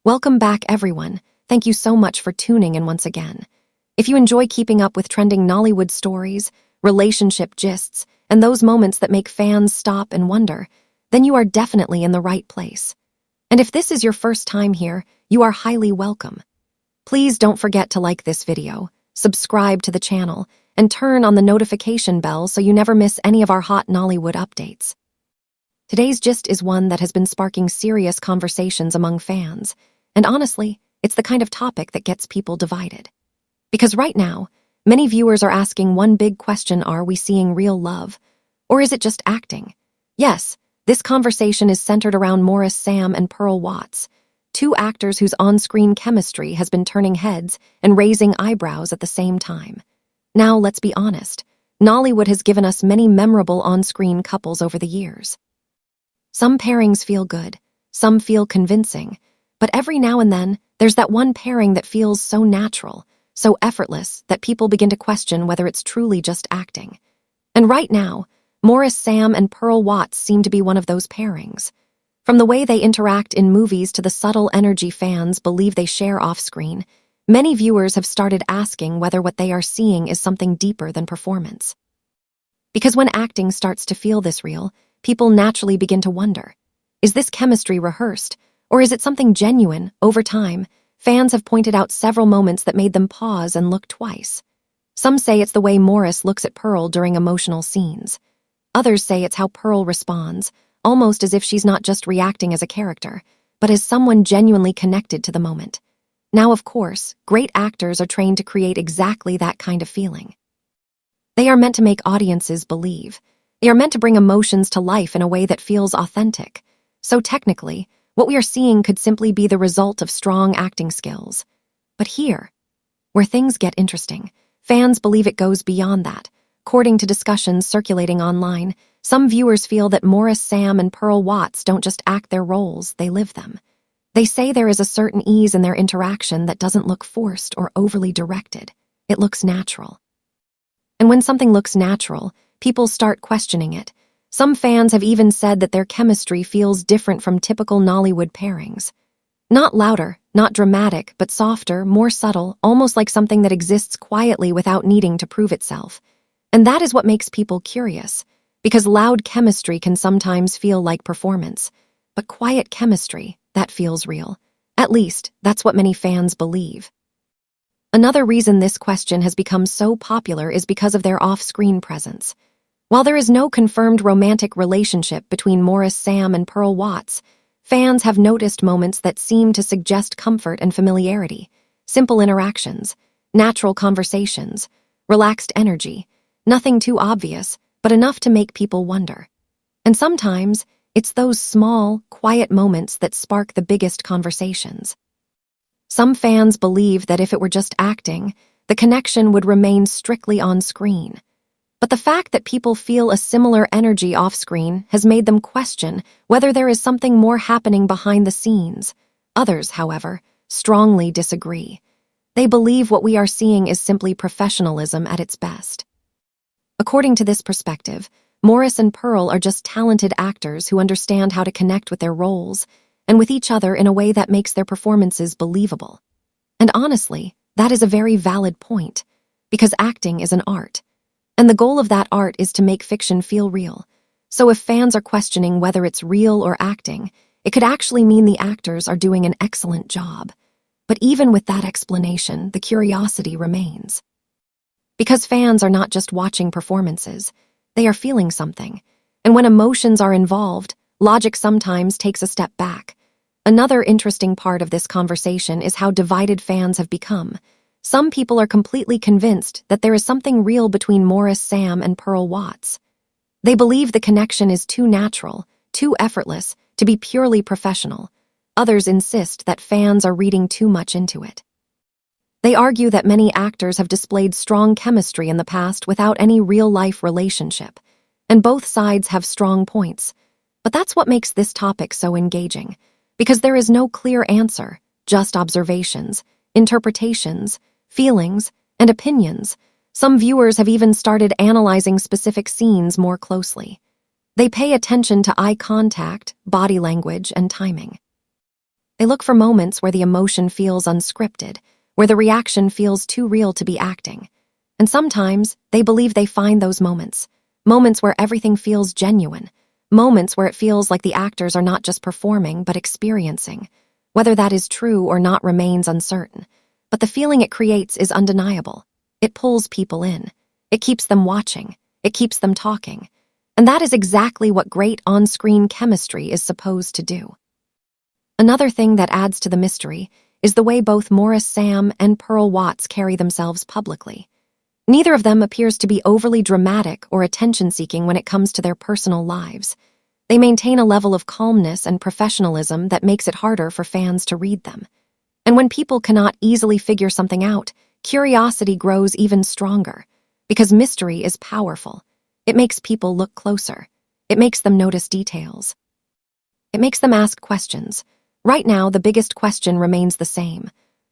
Welcome back, everyone. Thank you so much for tuning in once again. If you enjoy keeping up with trending Nollywood stories, relationship gists, and those moments that make fans stop and wonder, then you are definitely in the right place. And if this is your first time here, you are highly welcome. Please don't forget to like this video, subscribe to the channel, and turn on the notification bell so you never miss any of our hot Nollywood updates. Today's gist is one that has been sparking serious conversations among fans, and honestly, it's the kind of topic that gets people divided. Because right now, many viewers are asking one big question: are we seeing real love? Or is it just acting? Yes, this conversation is centered around Maurice, Sam, and Pearl Wats, two actors whose on-screen chemistry has been turning heads and raising eyebrows at the same time. Now, let's be honest, Nollywood has given us many memorable on-screen couples over the years. Some pairings feel good, some feel convincing, but every now and then, there's that one pairing that feels so natural, so effortless, that people begin to question whether it's truly just acting. And right now, Maurice, Sam, and Pearl Wats seem to be one of those pairings. From the way they interact in movies to the subtle energy fans believe they share off-screen, many viewers have started asking whether what they are seeing is something deeper than performance. Because when acting starts to feel this real, people naturally begin to wonder, is this chemistry rehearsed, or is it something genuine? Over time, fans have pointed out several moments that made them pause and look twice. Some say it's the way Maurice looks at Pearl during emotional scenes. Others say it's how Pearl responds, almost as if she's not just reacting as a character, but as someone genuinely connected to the moment. Now, of course, great actors are trained to create exactly that kind of feeling. They are meant to make audiences believe. They are meant to bring emotions to life in a way that feels authentic. So technically, what we are seeing could simply be the result of strong acting skills. But here, where things get interesting, fans believe it goes beyond that. According to discussions circulating online, some viewers feel that Maurice, Sam, and Pearl Wats don't just act their roles, they live them. They say there is a certain ease in their interaction that doesn't look forced or overly directed. It looks natural. And when something looks natural, people start questioning it. Some fans have even said that their chemistry feels different from typical Nollywood pairings. Not louder, not dramatic, but softer, more subtle, almost like something that exists quietly without needing to prove itself. And that is what makes people curious, because loud chemistry can sometimes feel like performance, but quiet chemistry, that feels real. At least, that's what many fans believe. Another reason this question has become so popular is because of their off-screen presence. While there is no confirmed romantic relationship between Maurice, Sam, and Pearl Wats, fans have noticed moments that seem to suggest comfort and familiarity, simple interactions, natural conversations, relaxed energy, nothing too obvious, but enough to make people wonder. And sometimes, it's those small, quiet moments that spark the biggest conversations. Some fans believe that if it were just acting, the connection would remain strictly on screen. But the fact that people feel a similar energy off-screen has made them question whether there is something more happening behind the scenes. Others, however, strongly disagree. They believe what we are seeing is simply professionalism at its best. According to this perspective, Maurice and Pearl are just talented actors who understand how to connect with their roles and with each other in a way that makes their performances believable. And honestly, that is a very valid point, because acting is an art. And the goal of that art is to make fiction feel real. So if fans are questioning whether it's real or acting, it could actually mean the actors are doing an excellent job. But even with that explanation, the curiosity remains. Because fans are not just watching performances, they are feeling something. And when emotions are involved, logic sometimes takes a step back. Another interesting part of this conversation is how divided fans have become. Some people are completely convinced that there is something real between Maurice, Sam, and Pearl Wats. They believe the connection is too natural, too effortless, to be purely professional. Others insist that fans are reading too much into it. They argue that many actors have displayed strong chemistry in the past without any real-life relationship, and both sides have strong points. But that's what makes this topic so engaging, because there is no clear answer, just observations, interpretations, feelings, and opinions. Some viewers have even started analyzing specific scenes more closely. They pay attention to eye contact, body language, and timing. They look for moments where the emotion feels unscripted, where the reaction feels too real to be acting. And sometimes they believe they find those moments where everything feels genuine, moments where it feels like the actors are not just performing but experiencing. Whether that is true or not remains uncertain, but the feeling it creates is undeniable. It pulls people in. It keeps them watching. It keeps them talking. And that is exactly what great on-screen chemistry is supposed to do. Another thing that adds to the mystery is the way both Maurice Sam and Pearl Wats carry themselves publicly. Neither of them appears to be overly dramatic or attention-seeking when it comes to their personal lives. They maintain a level of calmness and professionalism that makes it harder for fans to read them. And when people cannot easily figure something out, curiosity grows even stronger, because mystery is powerful. It makes people look closer. It makes them notice details. It makes them ask questions. Right now, the biggest question remains the same.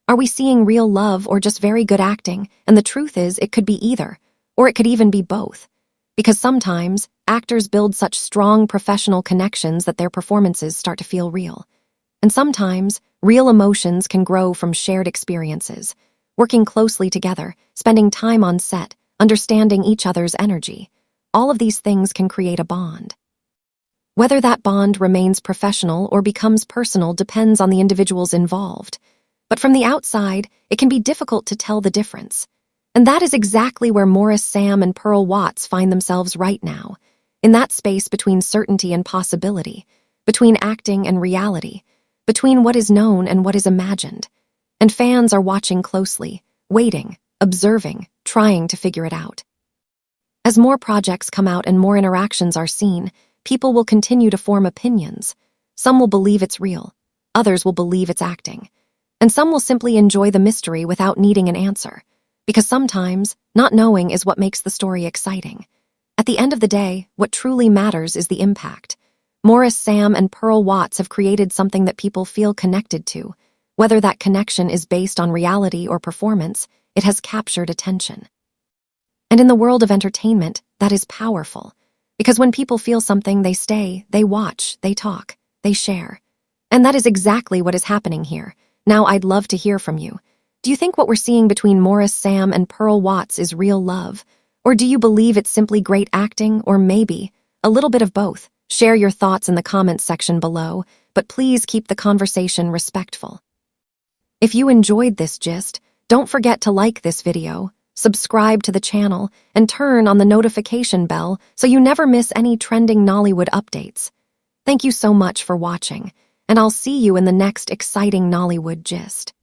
Are we seeing real love or just very good acting? And the truth is, it could be either, or it could even be both. Because sometimes, actors build such strong professional connections that their performances start to feel real. And sometimes, real emotions can grow from shared experiences, working closely together, spending time on set, understanding each other's energy. All of these things can create a bond. Whether that bond remains professional or becomes personal depends on the individuals involved. But from the outside, it can be difficult to tell the difference. And that is exactly where Maurice Sam and Pearl Wats find themselves right now, in that space between certainty and possibility, between acting and reality, between what is known and what is imagined. And fans are watching closely, waiting, observing, trying to figure it out. As more projects come out and more interactions are seen, people will continue to form opinions. Some will believe it's real, others will believe it's acting, and some will simply enjoy the mystery without needing an answer, because sometimes not knowing is what makes the story exciting. At the end of the day, what truly matters is the impact. Maurice Sam and Pearl Wats have created something that people feel connected to. Whether that connection is based on reality or performance, it has captured attention. And in the world of entertainment, that is powerful. Because when people feel something, they stay, they watch, they talk, they share. And that is exactly what is happening here. Now I'd love to hear from you. Do you think what we're seeing between Maurice Sam and Pearl Wats is real love? Or do you believe it's simply great acting, or maybe a little bit of both? Share your thoughts in the comments section below, but please keep the conversation respectful. If you enjoyed this gist, don't forget to like this video, subscribe to the channel, and turn on the notification bell so you never miss any trending Nollywood updates. Thank you so much for watching, and I'll see you in the next exciting Nollywood gist.